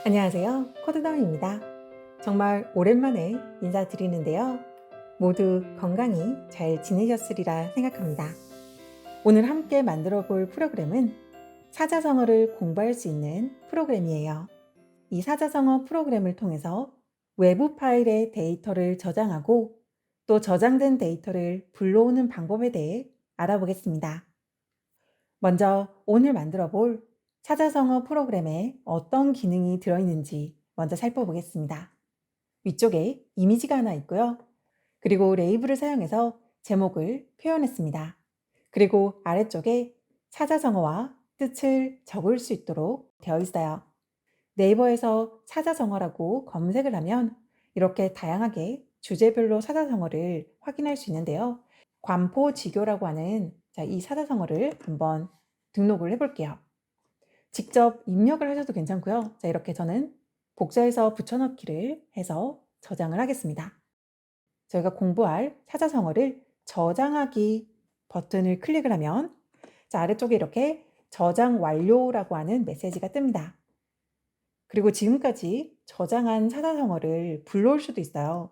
안녕하세요. 코드다운입니다. 정말 오랜만에 인사드리는데요. 모두 건강히 잘 지내셨으리라 생각합니다. 오늘 함께 만들어 볼 프로그램은 사자성어를 공부할 수 있는 프로그램이에요. 이 사자성어 프로그램을 통해서 외부 파일의 데이터를 저장하고 또 저장된 데이터를 불러오는 방법에 대해 알아보겠습니다. 먼저 오늘 만들어 볼 사자성어 프로그램에 어떤 기능이 들어있는지 먼저 살펴보겠습니다. 위쪽에 이미지가 하나 있고요. 그리고 레이블을 사용해서 제목을 표현했습니다. 그리고 아래쪽에 사자성어와 뜻을 적을 수 있도록 되어 있어요. 네이버에서 사자성어라고 검색을 하면 이렇게 다양하게 주제별로 사자성어를 확인할 수 있는데요. 관포지교라고 하는 이 사자성어를 한번 등록을 해볼게요. 직접 입력을 하셔도 괜찮고요. 이렇게 저는 복사해서 붙여넣기를 해서 저장을 하겠습니다. 저희가 공부할 사자성어를 저장하기 버튼을 클릭을 하면 아래쪽에 이렇게 저장 완료라고 하는 메시지가 뜹니다. 그리고 지금까지 저장한 사자성어를 불러올 수도 있어요.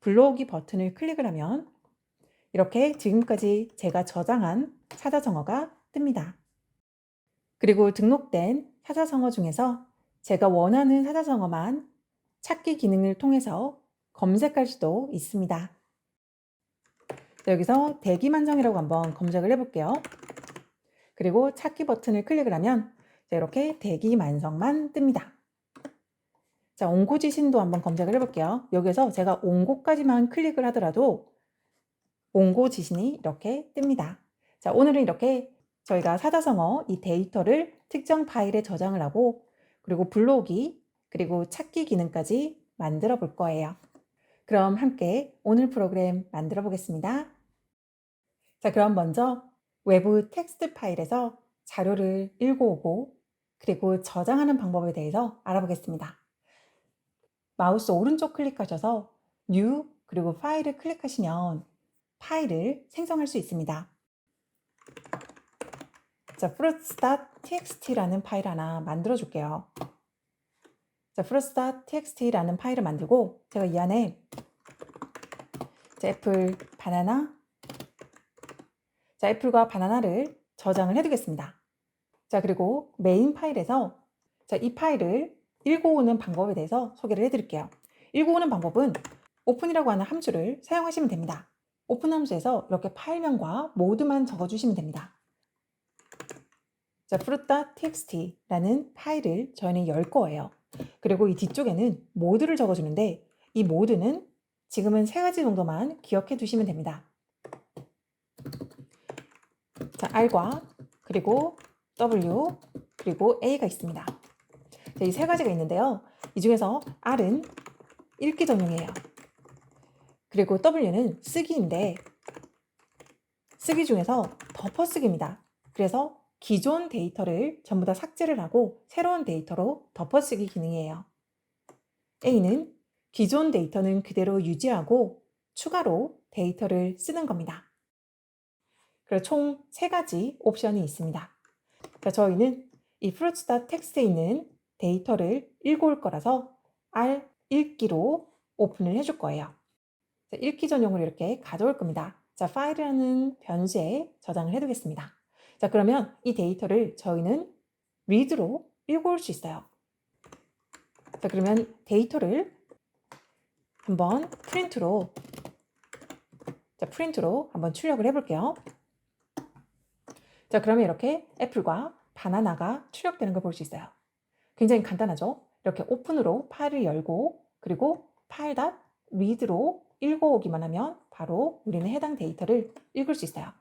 불러오기 버튼을 클릭을 하면 이렇게 지금까지 제가 저장한 사자성어가 뜹니다. 그리고 등록된 사자성어 중에서 제가 원하는 사자성어만 찾기 기능을 통해서 검색할 수도 있습니다. 여기서 대기만성이라고 한번 검색을 해볼게요. 그리고 찾기 버튼을 클릭을 하면 이렇게 대기만성만 뜹니다. 옹고지신도 한번 검색을 해볼게요. 여기서 제가 옹고까지만 클릭을 하더라도 옹고지신이 이렇게 뜹니다. 오늘은 이렇게 저희가 사자성어 이 데이터를 특정 파일에 저장을 하고 그리고 불러오기 그리고 찾기 기능까지 만들어 볼 거예요. 그럼 함께 오늘 프로그램 만들어 보겠습니다. 그럼 먼저 외부 텍스트 파일에서 자료를 읽어오고 그리고 저장하는 방법에 대해서 알아보겠습니다. 마우스 오른쪽 클릭하셔서 New 그리고 파일을 클릭하시면 파일을 생성할 수 있습니다. fruits.txt라는 파일 하나 만들어 줄게요. fruits.txt라는 파일을 만들고 제가 이 안에 애플, 바나나, 애플과 바나나를 저장을 해두겠습니다. 그리고 메인 파일에서 이 파일을 읽어오는 방법에 대해서 소개를 해드릴게요. 읽어오는 방법은 오픈이라고 하는 함수를 사용하시면 됩니다. 오픈 함수에서 이렇게 파일명과 모드만 적어주시면 됩니다. fruit.txt라는 파일을 저희는 열 거예요. 그리고 이 뒤쪽에는 모드를 적어주는데 이 모드는 지금은 3가지 정도만 기억해 두시면 됩니다. R과 그리고 W 그리고 A가 있습니다. 이 3가지가 있는데요. 이 중에서 R은 읽기 전용이에요. 그리고 W는 쓰기인데 쓰기 중에서 덮어쓰기입니다. 그래서 기존 데이터를 전부 다 삭제를 하고 새로운 데이터로 덮어쓰기 기능이에요. A는 기존 데이터는 그대로 유지하고 추가로 데이터를 쓰는 겁니다. 그래서 총 3가지 옵션이 있습니다. 저희는 이 fruits.txt에 있는 데이터를 읽어올 거라서 R 읽기로 오픈을 해줄 거예요. 읽기 전용으로 이렇게 가져올 겁니다. 파일이라는 변수에 저장을 해두겠습니다. 그러면 이 데이터를 저희는 read로 읽어올 수 있어요. 그러면 데이터를 한번 프린트로 한번 출력을 해볼게요. 그러면 이렇게 애플과 바나나가 출력되는 걸 볼 수 있어요. 굉장히 간단하죠? 이렇게 오픈으로 파일을 열고 그리고 file.read로 읽어오기만 하면 바로 우리는 해당 데이터를 읽을 수 있어요.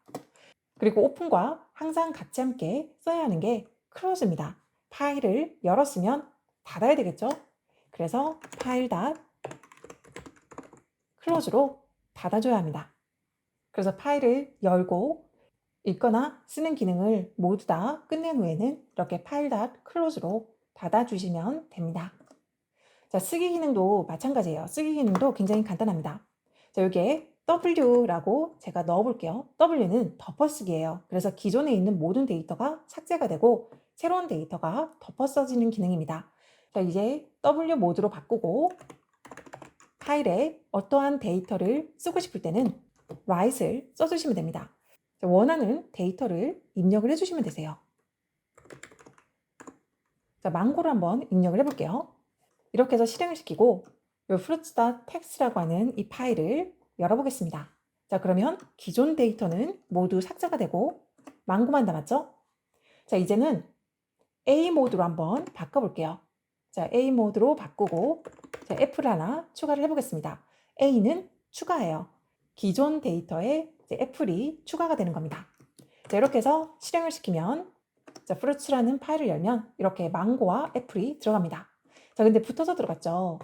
그리고 오픈과 항상 같이 함께 써야 하는 게 close입니다. 파일을 열었으면 닫아야 되겠죠? 그래서 file.close로 닫아줘야 합니다. 그래서 파일을 열고 읽거나 쓰는 기능을 모두 다 끝낸 후에는 이렇게 file.close로 닫아주시면 됩니다. 쓰기 기능도 마찬가지예요. 쓰기 기능도 굉장히 간단합니다. 여기에 W라고 제가 넣어볼게요. W는 덮어쓰기예요. 그래서 기존에 있는 모든 데이터가 삭제가 되고 새로운 데이터가 덮어써지는 기능입니다. 자, 이제 W 모드로 바꾸고 파일에 어떠한 데이터를 쓰고 싶을 때는 write을 써주시면 됩니다. 자, 원하는 데이터를 입력을 해주시면 되세요. 자, 망고를 한번 입력을 해볼게요. 이렇게 해서 실행을 시키고 이 fruits.txt라고 하는 이 파일을 열어보겠습니다. 자, 그러면 기존 데이터는 모두 삭제가 되고 망고만 남았죠? 자, 이제는 A 모드로 한번 바꿔볼게요. 자, A 모드로 바꾸고 자, F를 하나 추가를 해보겠습니다. A는 추가예요. 기존 데이터에 이제 애플이 추가가 되는 겁니다. 자, 이렇게 해서 실행을 시키면 자, fruits라는 파일을 열면 이렇게 망고와 애플이 들어갑니다. 자, 근데 붙어서 들어갔죠.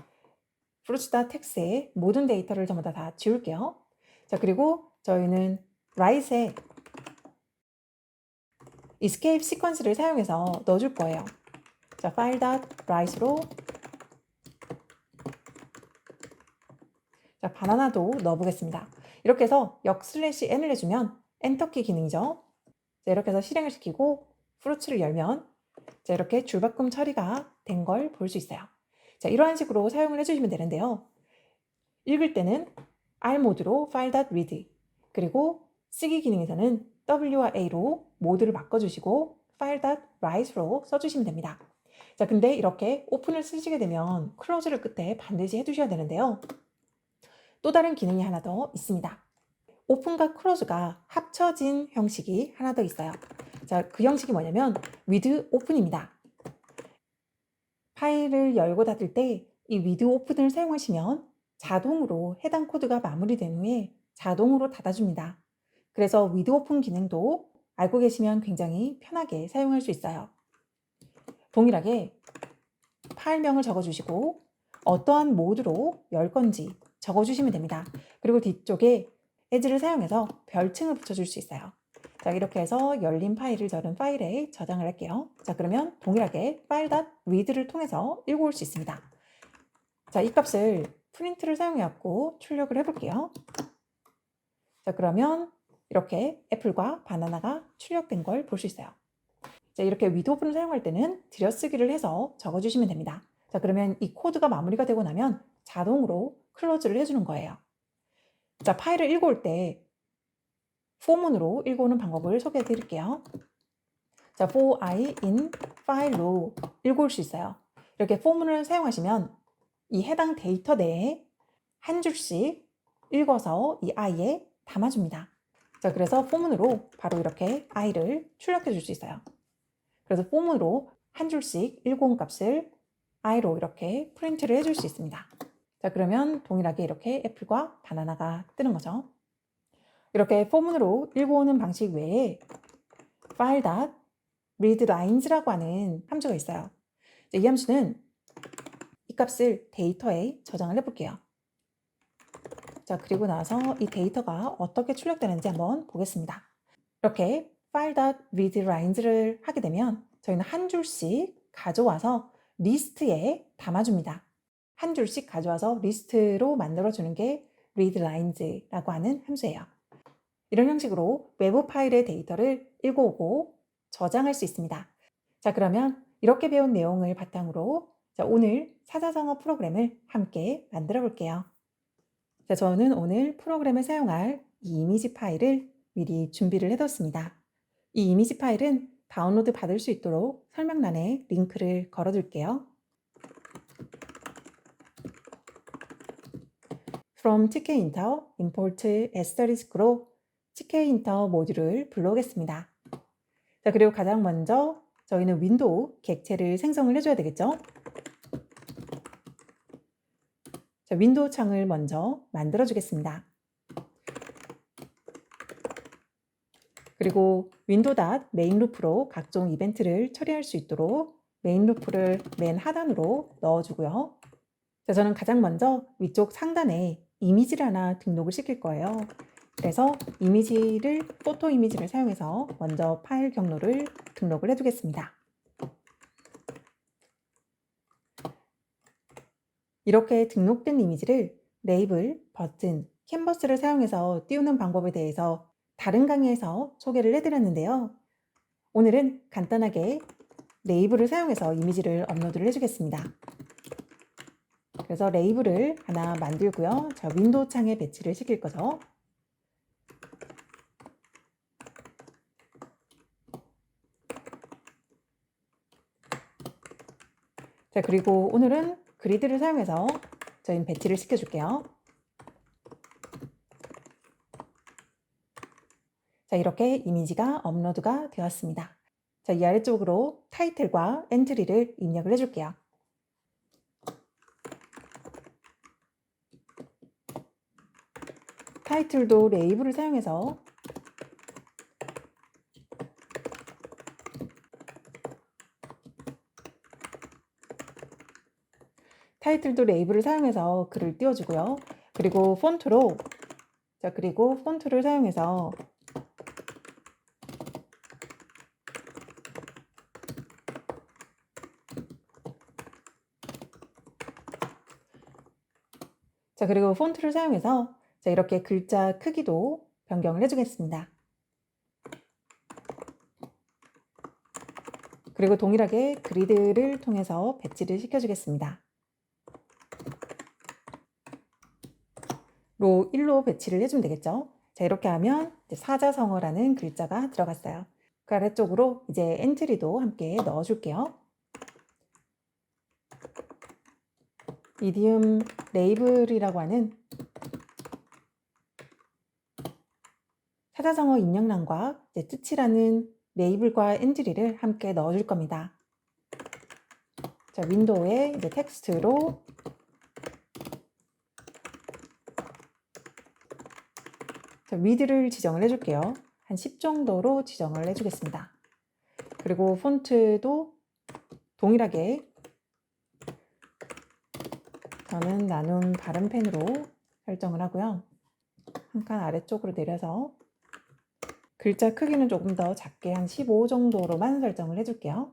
fruits.txt의 모든 데이터를 전부 다 지울게요. 자, 그리고 저희는 write에 escape 시퀀스를 사용해서 넣어줄 거예요. 자, file.write로 자, 바나나도 넣어보겠습니다. 이렇게 해서 역/n을 해주면 엔터키 기능이죠. 자, 이렇게 해서 실행을 시키고 fruits를 열면 자, 이렇게 줄바꿈 처리가 된 걸 볼 수 있어요. 자, 이러한 식으로 사용을 해주시면 되는데요. 읽을 때는 R 모드로 file.read 그리고 쓰기 기능에서는 W와 A로 모드를 바꿔주시고 file.write로 써주시면 됩니다. 자, 근데 이렇게 오픈을 쓰시게 되면 클로즈를 끝에 반드시 해두셔야 되는데요. 또 다른 기능이 하나 더 있습니다. 오픈과 클로즈가 합쳐진 형식이 하나 더 있어요. 자, 그 형식이 뭐냐면 with open입니다. 파일을 열고 닫을 때 이 with open을 사용하시면 자동으로 해당 코드가 마무리된 후에 자동으로 닫아줍니다. 그래서 with open 기능도 알고 계시면 굉장히 편하게 사용할 수 있어요. 동일하게 파일명을 적어주시고 어떠한 모드로 열 건지 적어주시면 됩니다. 그리고 뒤쪽에 as를 사용해서 별칭을 붙여줄 수 있어요. 자, 이렇게 해서 열린 파일을 저는 파일에 저장을 할게요. 자, 그러면 동일하게 file.read를 통해서 읽어올 수 있습니다. 자, 이 값을 프린트를 사용해갖고 출력을 해볼게요. 자, 그러면 이렇게 애플과 바나나가 출력된 걸 볼 수 있어요. 자, 이렇게 with open을 사용할 때는 들여쓰기를 해서 적어주시면 됩니다. 자, 그러면 이 코드가 마무리가 되고 나면 자동으로 클로즈를 해주는 거예요. 자, 파일을 읽어올 때 for문으로 읽어오는 방법을 소개해 드릴게요. 자, for i in file로 읽어올 수 있어요. 이렇게 for문을 사용하시면 이 해당 데이터 내에 한 줄씩 읽어서 이 i에 담아줍니다. 자, 그래서 for문으로 바로 이렇게 i를 출력해 줄 수 있어요. 그래서 for문으로 한 줄씩 읽어온 값을 i로 이렇게 프린트를 해줄 수 있습니다. 자, 그러면 동일하게 이렇게 애플과 바나나가 뜨는 거죠. 이렇게 for문으로 읽어오는 방식 외에 file.readlines라고 하는 함수가 있어요. 이 함수는 이 값을 데이터에 저장을 해볼게요. 자, 그리고 나서 이 데이터가 어떻게 출력되는지 한번 보겠습니다. 이렇게 file.readlines를 하게 되면 저희는 한 줄씩 가져와서 리스트에 담아줍니다. 한 줄씩 가져와서 리스트로 만들어주는 게 readlines라고 하는 함수예요. 이런 형식으로 외부 파일의 데이터를 읽어오고 저장할 수 있습니다. 자, 그러면 이렇게 배운 내용을 바탕으로 자, 오늘 사자성어 프로그램을 함께 만들어 볼게요. 자, 저는 오늘 프로그램을 사용할 이 이미지 파일을 미리 준비를 해뒀습니다. 이 이미지 파일은 다운로드 받을 수 있도록 설명란에 링크를 걸어 둘게요. From tkinter import asterisk로 tkinter 모듈을 불러오겠습니다. 자, 그리고 가장 먼저 저희는 윈도우 객체를 생성을 해줘야 되겠죠? 자, 윈도우 창을 먼저 만들어 주겠습니다. 그리고 window.main 루프로 각종 이벤트를 처리할 수 있도록 메인 루프를 맨 하단으로 넣어주고요. 자, 저는 가장 먼저 위쪽 상단에 이미지를 하나 등록을 시킬 거예요. 그래서 이미지를 포토 이미지를 사용해서 먼저 파일 경로를 등록을 해두겠습니다. 이렇게 등록된 이미지를 레이블, 버튼, 캔버스를 사용해서 띄우는 방법에 대해서 다른 강의에서 소개를 해드렸는데요. 오늘은 간단하게 레이블을 사용해서 이미지를 업로드를 해주겠습니다. 그래서 레이블을 하나 만들고요. 자, 윈도우 창에 배치를 시킬 거죠. 자, 그리고 오늘은 그리드를 사용해서 저희는 배치를 시켜줄게요. 자, 이렇게 이미지가 업로드가 되었습니다. 자, 이 아래쪽으로 타이틀과 엔트리를 입력을 해줄게요. 타이틀도 레이블을 사용해서 타이틀도 레이블을 사용해서 글을 띄워주고요. 그리고 폰트로 그리고 폰트를 사용해서 그리고 폰트를 사용해서 이렇게 글자 크기도 변경을 해주겠습니다. 그리고 동일하게 그리드를 통해서 배치를 시켜주겠습니다. 로 1로 배치를 해주면 되겠죠. 자, 이렇게 하면 사자성어라는 글자가 들어갔어요. 그 아래쪽으로 이제 엔트리도 함께 넣어줄게요. 이디움 레이블이라고 하는 사자성어 입력란과 뜻이라는 레이블과 엔트리를 함께 넣어줄 겁니다. 자, 윈도우에 이제 텍스트로 위드를 지정을 해줄게요. 한 10 정도로 지정을 해주겠습니다. 그리고 폰트도 동일하게 저는 나눔 다른 펜으로 설정을 하고요. 한 칸 아래쪽으로 내려서 글자 크기는 조금 더 작게 한 15 정도로만 설정을 해줄게요.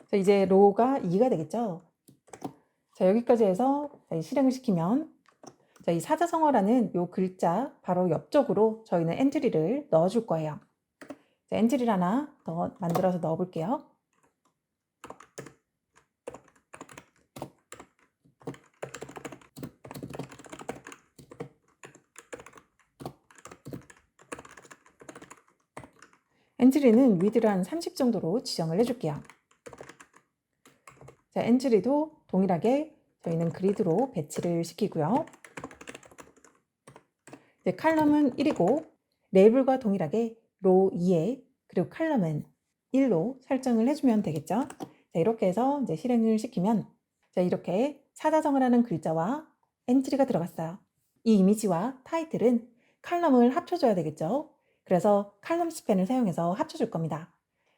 자, 이제 로가 2가 되겠죠. 자, 여기까지 해서 실행을 시키면 이 사자성어라는 이 글자 바로 옆쪽으로 저희는 엔트리를 넣어줄 거예요. 자, 엔트리를 하나 더 만들어서 넣어볼게요. 엔트리는 위드를 한 30 정도로 지정을 해줄게요. 자, 엔트리도 동일하게 저희는 그리드로 배치를 시키고요. 이제 칼럼은 1이고 레이블과 동일하게 로 2에 그리고 칼럼은 1로 설정을 해주면 되겠죠. 자, 이렇게 해서 이제 실행을 시키면 자, 이렇게 사자성을 하는 글자와 엔트리가 들어갔어요. 이 이미지와 타이틀은 칼럼을 합쳐줘야 되겠죠. 그래서 칼럼 스팬을 사용해서 합쳐줄 겁니다.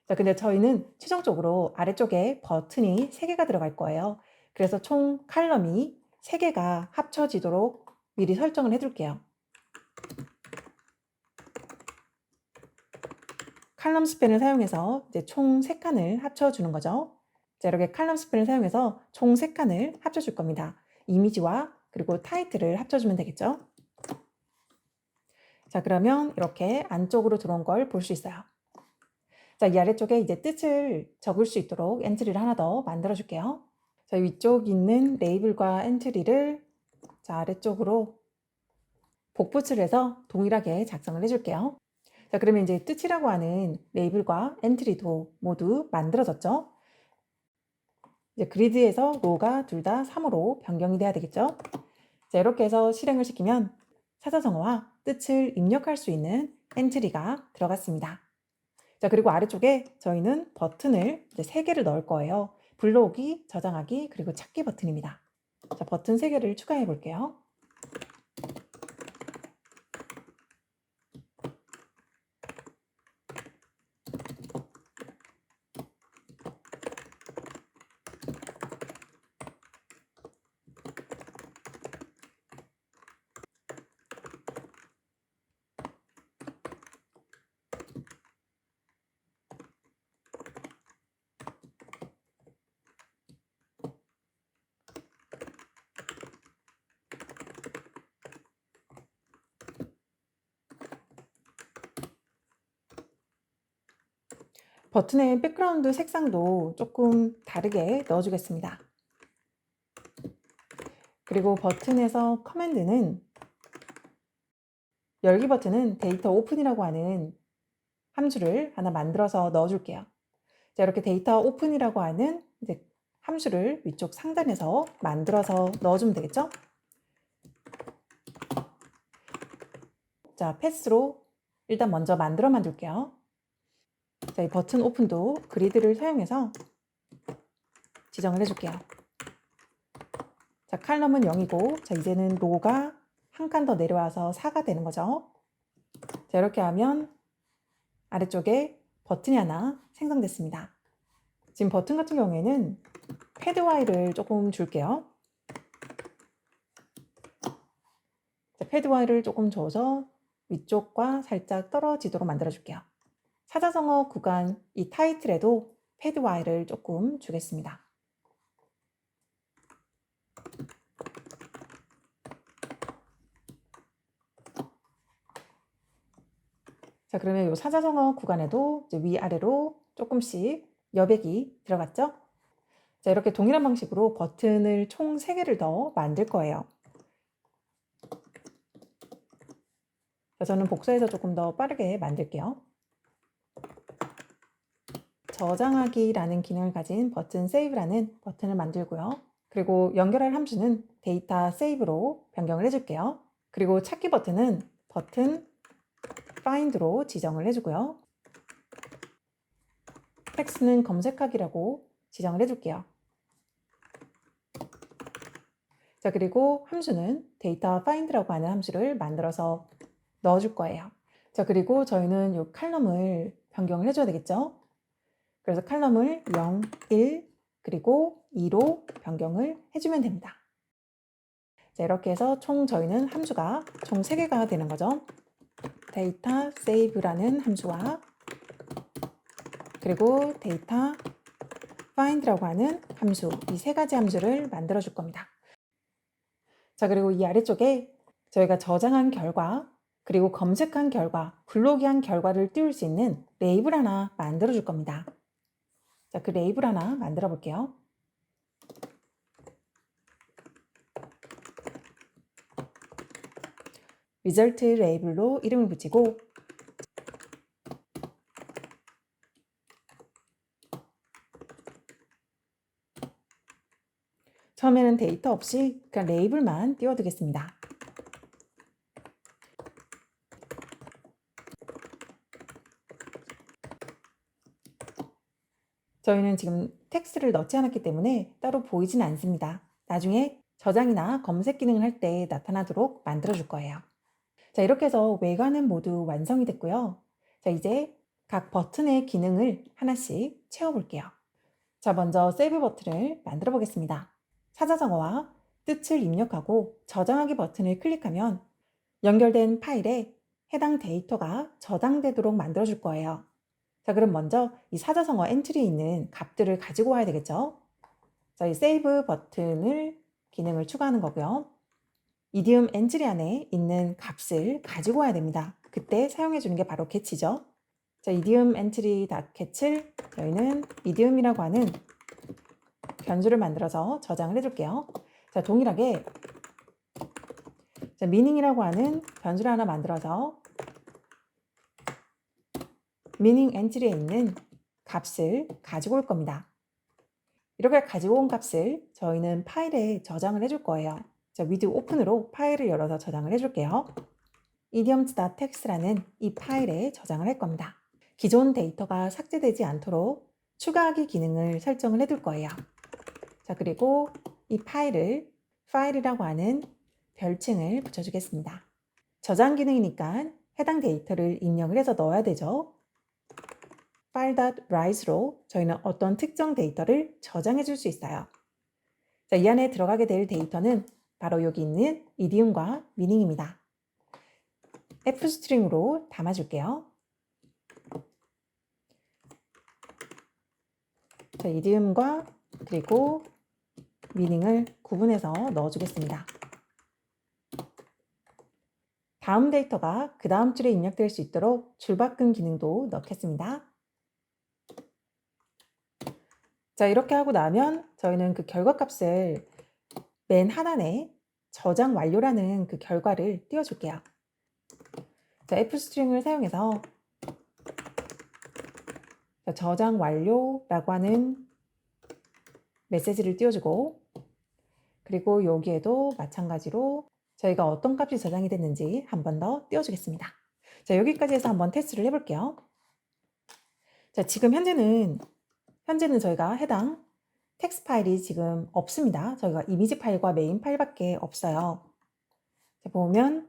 자, 근데 저희는 최종적으로 아래쪽에 버튼이 3개가 들어갈 거예요. 그래서 총 칼럼이 3개가 합쳐지도록 미리 설정을 해둘게요. 칼럼 스팬을 사용해서 이제 총 3칸을 합쳐주는 거죠. 자, 이렇게 칼럼 스팬을 사용해서 총 3칸을 합쳐줄 겁니다. 이미지와 그리고 타이틀을 합쳐주면 되겠죠. 자, 그러면 이렇게 안쪽으로 들어온 걸 볼 수 있어요. 자, 이 아래쪽에 이제 뜻을 적을 수 있도록 엔트리를 하나 더 만들어 줄게요. 자, 위쪽 있는 레이블과 엔트리를 자, 아래쪽으로 복붙을 해서 동일하게 작성을 해줄게요. 자, 그러면 이제 뜻이라고 하는 레이블과 엔트리도 모두 만들어졌죠. 이제 그리드에서 로가 둘 다 3으로 변경이 돼야 되겠죠. 자, 이렇게 해서 실행을 시키면 사자성어와 뜻을 입력할 수 있는 엔트리가 들어갔습니다. 자, 그리고 아래쪽에 저희는 버튼을 이제 3개를 넣을 거예요. 불러오기, 저장하기, 그리고 찾기 버튼입니다. 자, 버튼 3개를 추가해 볼게요. 버튼의 백그라운드 색상도 조금 다르게 넣어주겠습니다. 그리고 버튼에서 커맨드는 열기 버튼은 데이터 오픈이라고 하는 함수를 하나 만들어서 넣어줄게요. 자, 이렇게 데이터 오픈이라고 하는 이제 함수를 위쪽 상단에서 만들어서 넣어주면 되겠죠? 자, 패스로 일단 먼저 만들어만 둘게요. 자, 이 버튼 오픈도 그리드를 사용해서 지정을 해줄게요. 자, 칼럼은 0이고, 자, 이제는 로가 한 칸 더 내려와서 4가 되는 거죠. 자, 이렇게 하면 아래쪽에 버튼이 하나 생성됐습니다. 지금 버튼 같은 경우에는 패드 Y를 조금 줄게요. 자, 패드 Y를 조금 줘서 위쪽과 살짝 떨어지도록 만들어 줄게요. 사자성어 구간 이 타이틀에도 패드 Y를 조금 주겠습니다. 자, 그러면 이 사자성어 구간에도 이제 위아래로 조금씩 여백이 들어갔죠? 자, 이렇게 동일한 방식으로 버튼을 총 3개를 더 만들 거예요. 자, 저는 복사해서 조금 더 빠르게 만들게요. 저장하기라는 기능을 가진 버튼 세이브라는 버튼을 만들고요. 그리고 연결할 함수는 데이터 세이브로 변경을 해줄게요. 그리고 찾기 버튼은 버튼 find로 지정을 해주고요. 텍스트는 검색하기라고 지정을 해줄게요. 자, 그리고 함수는 데이터 find라고 하는 함수를 만들어서 넣어줄 거예요. 자, 그리고 저희는 이 칼럼을 변경을 해줘야 되겠죠? 그래서 칼럼을 0, 1, 그리고 2로 변경을 해주면 됩니다. 자, 이렇게 해서 총 저희는 함수가 총 3개가 되는 거죠. 데이터 save라는 함수와 그리고 데이터 find라고 하는 함수, 이 3가지 함수를 만들어 줄 겁니다. 자, 그리고 이 아래쪽에 저희가 저장한 결과 그리고 검색한 결과, 블로기한 결과를 띄울 수 있는 레이블 하나 만들어 줄 겁니다. 자, 그 레이블 하나 만들어 볼게요. 리절트 레이블로 이름을 붙이고 처음에는 데이터 없이 그냥 레이블만 띄워두겠습니다. 저희는 지금 텍스트를 넣지 않았기 때문에 따로 보이진 않습니다. 나중에 저장이나 검색 기능을 할 때 나타나도록 만들어 줄 거예요. 자, 이렇게 해서 외관은 모두 완성이 됐고요. 자, 이제 각 버튼의 기능을 하나씩 채워볼게요. 자, 먼저 세이브 버튼을 만들어 보겠습니다. 사자성어와 뜻을 입력하고 저장하기 버튼을 클릭하면 연결된 파일에 해당 데이터가 저장되도록 만들어 줄 거예요. 자, 그럼 먼저 이 사자성어 엔트리에 있는 값들을 가지고 와야 되겠죠? 자, 이 세이브 버튼을 기능을 추가하는 거고요. 이디움 엔트리 안에 있는 값을 가지고 와야 됩니다. 그때 사용해 주는 게 바로 get이죠. 자, 이디움 엔트리 get을 저희는 이디움이라고 하는 변수를 만들어서 저장을 해줄게요. 자, 동일하게 자, meaning이라고 하는 변수를 하나 만들어서 meaning 엔트리에 있는 값을 가지고 올 겁니다. 이렇게 가지고 온 값을 저희는 파일에 저장을 해줄 거예요. 자, with open으로 파일을 열어서 저장을 해줄게요. idioms.txt라는 이 파일에 저장을 할 겁니다. 기존 데이터가 삭제되지 않도록 추가하기 기능을 설정을 해둘 거예요. 자, 그리고 이 파일이라고 하는 별칭을 붙여주겠습니다. 저장 기능이니까 해당 데이터를 입력을 해서 넣어야 되죠. file.write로 저희는 어떤 특정 데이터를 저장해 줄 수 있어요. 자, 이 안에 들어가게 될 데이터는 바로 여기 있는 이디움과 미닝입니다. fstring으로 담아줄게요. 자, 이디움과 그리고 미닝을 구분해서 넣어주겠습니다. 다음 데이터가 그 다음 줄에 입력될 수 있도록 줄바꿈 기능도 넣겠습니다. 자, 이렇게 하고 나면 저희는 그 결과값을 맨 하단에 저장 완료라는 그 결과를 띄워줄게요. 자, f스트링을 사용해서 저장 완료라고 하는 메시지를 띄워주고, 그리고 여기에도 마찬가지로 저희가 어떤 값이 저장이 됐는지 한 번 더 띄워주겠습니다. 자, 여기까지 해서 한번 테스트를 해볼게요. 자, 지금 현재는 저희가 해당 텍스트 파일이 지금 없습니다. 저희가 이미지 파일과 메인 파일밖에 없어요. 자, 보면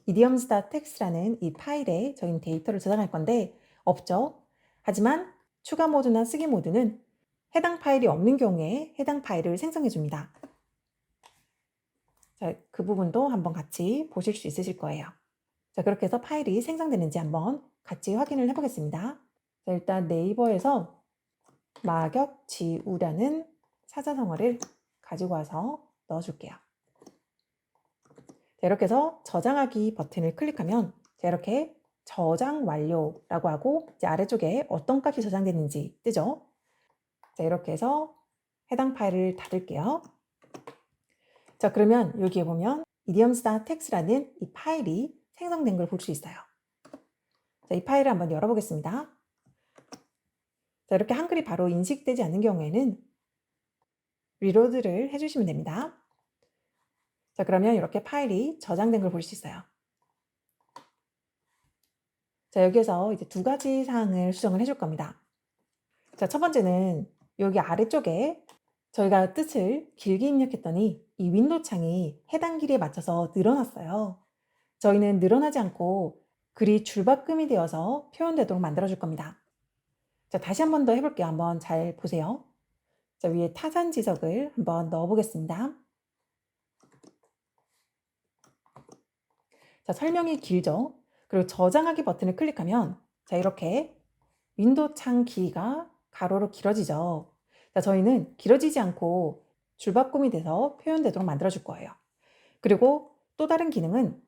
idioms.txt라는 이 파일에 저희는 데이터를 저장할 건데 없죠. 하지만 추가 모드나 쓰기 모드는 해당 파일이 없는 경우에 해당 파일을 생성해 줍니다. 자, 그 부분도 한번 같이 보실 수 있으실 거예요. 자, 그렇게 해서 파일이 생성되는지 한번 같이 확인을 해보겠습니다. 자, 일단 네이버에서 마격지우라는 사자성어를 가지고 와서 넣어줄게요. 자, 이렇게 해서 저장하기 버튼을 클릭하면 자, 이렇게 저장 완료라고 하고 이제 아래쪽에 어떤 값이 저장됐는지 뜨죠. 자, 이렇게 해서 해당 파일을 닫을게요. 자, 그러면 여기에 보면 idioms.txt라는 이 파일이 생성된 걸 볼 수 있어요. 자, 이 파일을 한번 열어보겠습니다. 자, 이렇게 한글이 바로 인식되지 않는 경우에는 리로드를 해주시면 됩니다. 자, 그러면 이렇게 파일이 저장된 걸 볼 수 있어요. 자, 여기에서 이제 두 가지 사항을 수정을 해줄 겁니다. 자, 첫 번째는 여기 아래쪽에 저희가 뜻을 길게 입력했더니 이 윈도우 창이 해당 길이에 맞춰서 늘어났어요. 저희는 늘어나지 않고 글이 줄바꿈이 되어서 표현되도록 만들어줄 겁니다. 자, 다시 한 번 더 해볼게요. 한번 잘 보세요. 자, 위에 타산 지적을 한번 넣어보겠습니다. 자, 설명이 길죠? 그리고 저장하기 버튼을 클릭하면 자, 이렇게 윈도우 창 길이가 가로로 길어지죠. 자, 저희는 길어지지 않고 줄바꿈이 돼서 표현되도록 만들어줄 거예요. 그리고 또 다른 기능은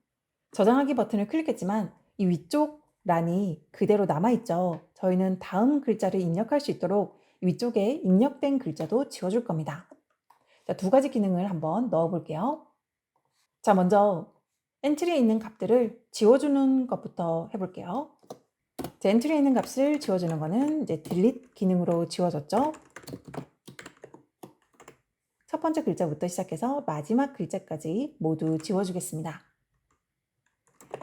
저장하기 버튼을 클릭했지만 이 위쪽 란이 그대로 남아있죠. 저희는 다음 글자를 입력할 수 있도록 위쪽에 입력된 글자도 지워줄 겁니다. 자, 두 가지 기능을 한번 넣어볼게요. 자, 먼저 엔트리에 있는 값들을 지워주는 것부터 해볼게요. 제 엔트리에 있는 값을 지워주는 거는 이제 delete 기능으로 지워졌죠. 첫 번째 글자부터 시작해서 마지막 글자까지 모두 지워주겠습니다.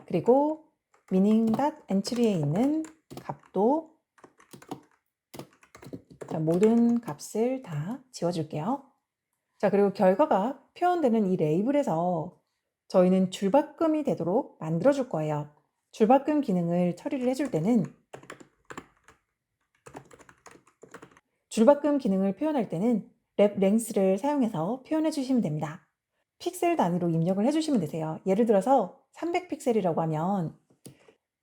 그리고 meaning.entry에 있는 값도 모든 값을 다 지워줄게요. 자, 그리고 결과가 표현되는 이 레이블에서 저희는 줄바꿈이 되도록 만들어줄 거예요. 줄바꿈 기능을 처리를 해줄 때는 줄바꿈 기능을 표현할 때는 랩 랭스를 사용해서 표현해 주시면 됩니다. 픽셀 단위로 입력을 해주시면 되세요. 예를 들어서 300픽셀이라고 하면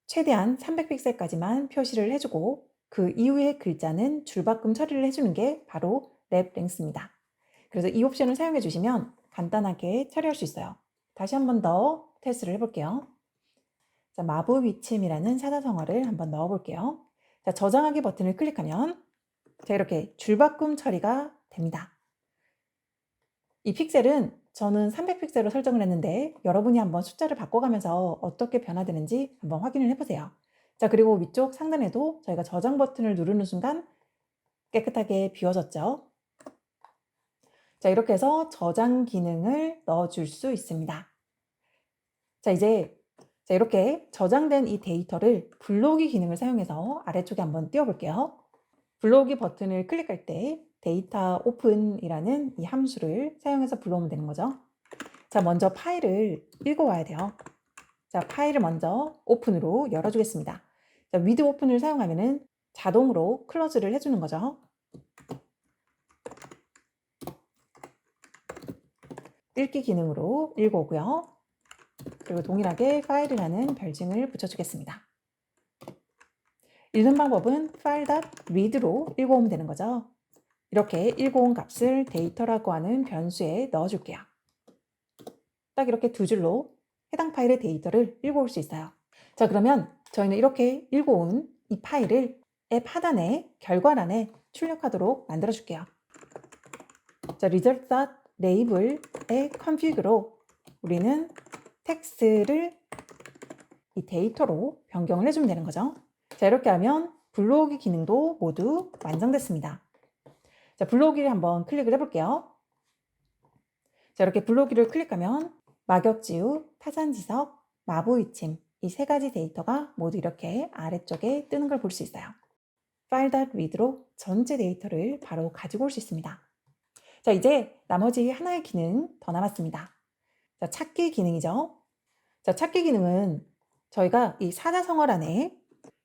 최대한 300픽셀까지만 표시를 해주고 그 이후의 글자는 줄바꿈 처리를 해주는 게 바로 랩 랭스입니다. 그래서 이 옵션을 사용해 주시면 간단하게 처리할 수 있어요. 다시 한 번 더 테스트를 해볼게요. 자, 마부 위침이라는 사자성어를 한번 넣어볼게요. 자, 저장하기 버튼을 클릭하면 자, 이렇게 줄바꿈 처리가 됩니다. 이 픽셀은 저는 300픽셀로 설정을 했는데 여러분이 한번 숫자를 바꿔가면서 어떻게 변화되는지 한번 확인을 해보세요. 자, 그리고 위쪽 상단에도 저희가 저장 버튼을 누르는 순간 깨끗하게 비워졌죠. 자, 이렇게 해서 저장 기능을 넣어줄 수 있습니다. 자, 이제 이렇게 저장된 이 데이터를 불러오기 기능을 사용해서 아래쪽에 한번 띄워볼게요. 불러오기 버튼을 클릭할 때 데이터 오픈이라는 이 함수를 사용해서 불러오면 되는 거죠. 자, 먼저 파일을 읽어와야 돼요. 자, 파일을 먼저 오픈으로 열어주겠습니다. 자, 위드 오픈을 사용하면은 자동으로 클로즈를 해주는 거죠. 읽기 기능으로 읽어오고요. 그리고 동일하게 파일이라는 별칭을 붙여주겠습니다. 읽는 방법은 file.read로 읽어오면 되는 거죠. 이렇게 읽어온 값을 데이터라고 하는 변수에 넣어줄게요. 딱 이렇게 두 줄로 해당 파일의 데이터를 읽어올 수 있어요. 자, 그러면 저희는 이렇게 읽어온 이 파일을 앱 하단에 결과란에 출력하도록 만들어 줄게요. 자, result.label의 config으로 우리는 텍스트를 이 데이터로 변경을 해주면 되는 거죠. 자, 이렇게 하면 불러오기 기능도 모두 완성됐습니다. 자, 불러오기를 한번 클릭을 해볼게요. 자, 이렇게 불러오기를 클릭하면 막역지우, 타산지석, 마부이침 이 세 가지 데이터가 모두 이렇게 아래쪽에 뜨는 걸 볼 수 있어요. file.read로 전체 데이터를 바로 가지고 올 수 있습니다. 자, 이제 나머지 하나의 기능 더 남았습니다. 자, 찾기 기능이죠. 자, 찾기 기능은 저희가 이 사자성어 안에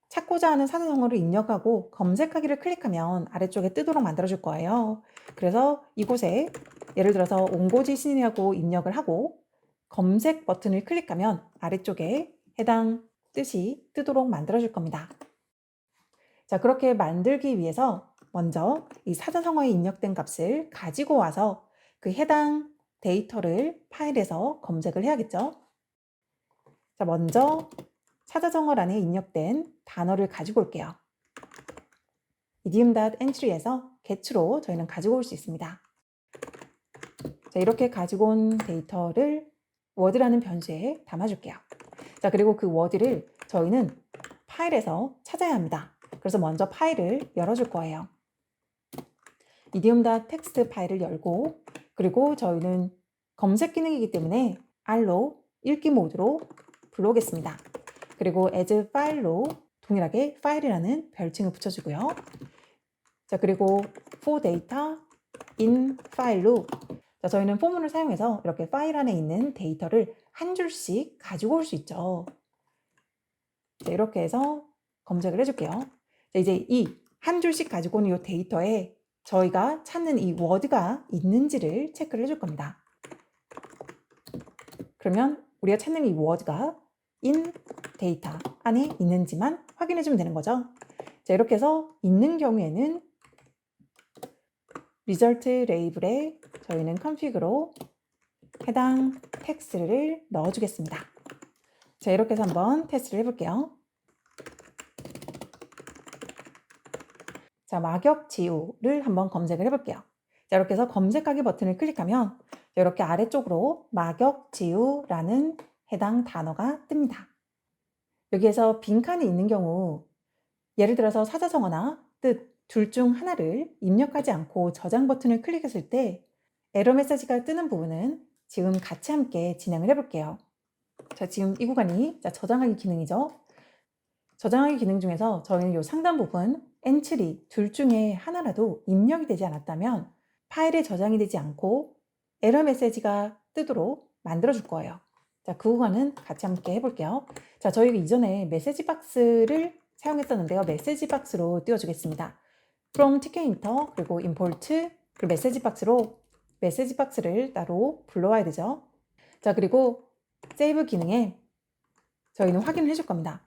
찾고자 하는 사자성어를 입력하고 검색하기를 클릭하면 아래쪽에 뜨도록 만들어 줄 거예요. 그래서 이곳에 예를 들어서 옹고지신이라고 입력을 하고 검색 버튼을 클릭하면 아래쪽에 해당 뜻이 뜨도록 만들어 줄 겁니다. 자, 그렇게 만들기 위해서 먼저 이 사자성어에 입력된 값을 가지고 와서 그 해당 데이터를 파일에서 검색을 해야겠죠. 자, 먼저 사자성어란에 입력된 단어를 가지고 올게요. idiom.entry에서 get로 저희는 가지고 올 수 있습니다. 자, 이렇게 가지고 온 데이터를 워드라는 변수에 담아줄게요. 자, 그리고 그 워드를 저희는 파일에서 찾아야 합니다. 그래서 먼저 파일을 열어줄 거예요. idiom.txt 파일을 열고 그리고 저희는 검색 기능이기 때문에 R로 읽기 모드로 불러오겠습니다. 그리고 as file로 동일하게 파일이라는 별칭을 붙여주고요. 자, 그리고 for data in file로 자, 저희는 포문을 사용해서 이렇게 파일 안에 있는 데이터를 한 줄씩 가지고 올 수 있죠. 자, 이렇게 해서 검색을 해줄게요. 자, 이제 이 한 줄씩 가지고 온 이 데이터에 저희가 찾는 이 워드가 있는지를 체크를 해줄 겁니다. 그러면 우리가 찾는 이 워드가 in 데이터 안에 있는지만 확인해 주면 되는 거죠. 자, 이렇게 해서 있는 경우에는 result label에 저희는 config으로 해당 텍스트를 넣어주겠습니다. 자, 이렇게 해서 한번 테스트를 해볼게요. 자, 막역지우를 한번 검색을 해볼게요. 자, 이렇게 해서 검색하기 버튼을 클릭하면 이렇게 아래쪽으로 막역지우라는 해당 단어가 뜹니다. 여기에서 빈칸이 있는 경우 예를 들어서 사자성어나 뜻 둘 중 하나를 입력하지 않고 저장 버튼을 클릭했을 때 에러 메시지가 뜨는 부분은 지금 같이 함께 진행을 해볼게요. 자, 지금 이 구간이 저장하기 기능이죠. 저장하기 기능 중에서 저희는 이 상단 부분 엔트리 둘 중에 하나라도 입력이 되지 않았다면 파일에 저장이 되지 않고 에러 메시지가 뜨도록 만들어 줄 거예요. 자, 그 구간은 같이 함께 해볼게요. 자, 저희가 이전에 메시지 박스를 사용했었는데요. 메시지 박스로 띄워주겠습니다. from tkinter 그리고 import 그리고 메시지 박스로 메시지 박스를 따로 불러와야 되죠. 자, 그리고 save 기능에 저희는 확인을 해줄 겁니다.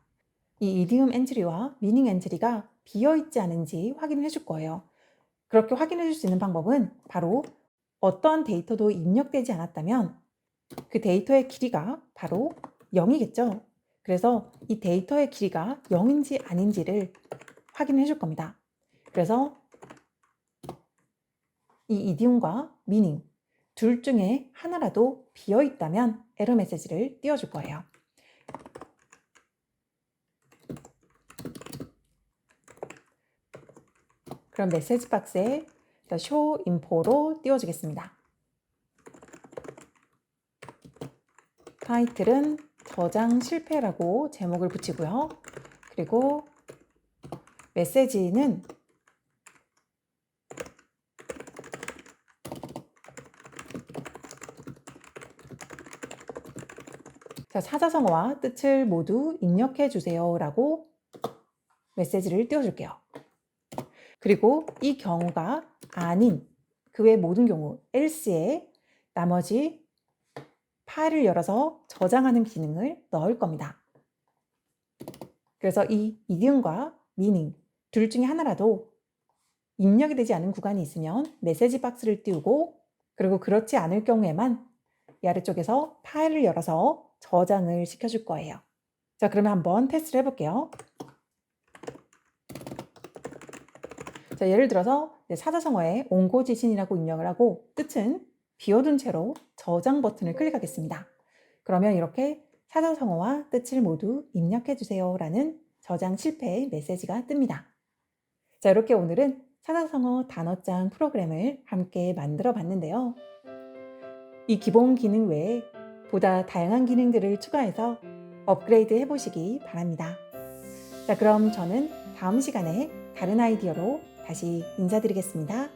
이 idiom 엔트리와 meaning 엔트리가 비어있지 않은지 확인을 해줄 거예요. 그렇게 확인해 줄 수 있는 방법은 바로 어떠한 데이터도 입력되지 않았다면 그 데이터의 길이가 바로 0이겠죠. 그래서 이 데이터의 길이가 0인지 아닌지를 확인해 줄 겁니다. 그래서 이 idiom과 meaning 둘 중에 하나라도 비어있다면 에러 메시지를 띄워줄 거예요. 그럼 메시지 박스에 show info로 띄워주겠습니다. 타이틀은 저장 실패라고 제목을 붙이고요. 그리고 메시지는 사자성어와 뜻을 모두 입력해 주세요 라고 메시지를 띄워줄게요. 그리고 이 경우가 아닌 그 외 모든 경우 else에 나머지 파일을 열어서 저장하는 기능을 넣을 겁니다. 그래서 이 idiom과 meaning 둘 중에 하나라도 입력이 되지 않은 구간이 있으면 메시지 박스를 띄우고 그리고 그렇지 않을 경우에만 이 아래쪽에서 파일을 열어서 저장을 시켜줄 거예요. 자, 그러면 한번 테스트를 해볼게요. 자, 예를 들어서 사자성어에 옹고지신이라고 입력을 하고 뜻은 비워둔 채로 저장 버튼을 클릭하겠습니다. 그러면 이렇게 사자성어와 뜻을 모두 입력해 주세요 라는 저장 실패 메시지가 뜹니다. 자, 이렇게 오늘은 사자성어 단어장 프로그램을 함께 만들어 봤는데요. 이 기본 기능 외에 보다 다양한 기능들을 추가해서 업그레이드 해보시기 바랍니다. 자, 그럼 저는 다음 시간에 다른 아이디어로 다시 인사드리겠습니다.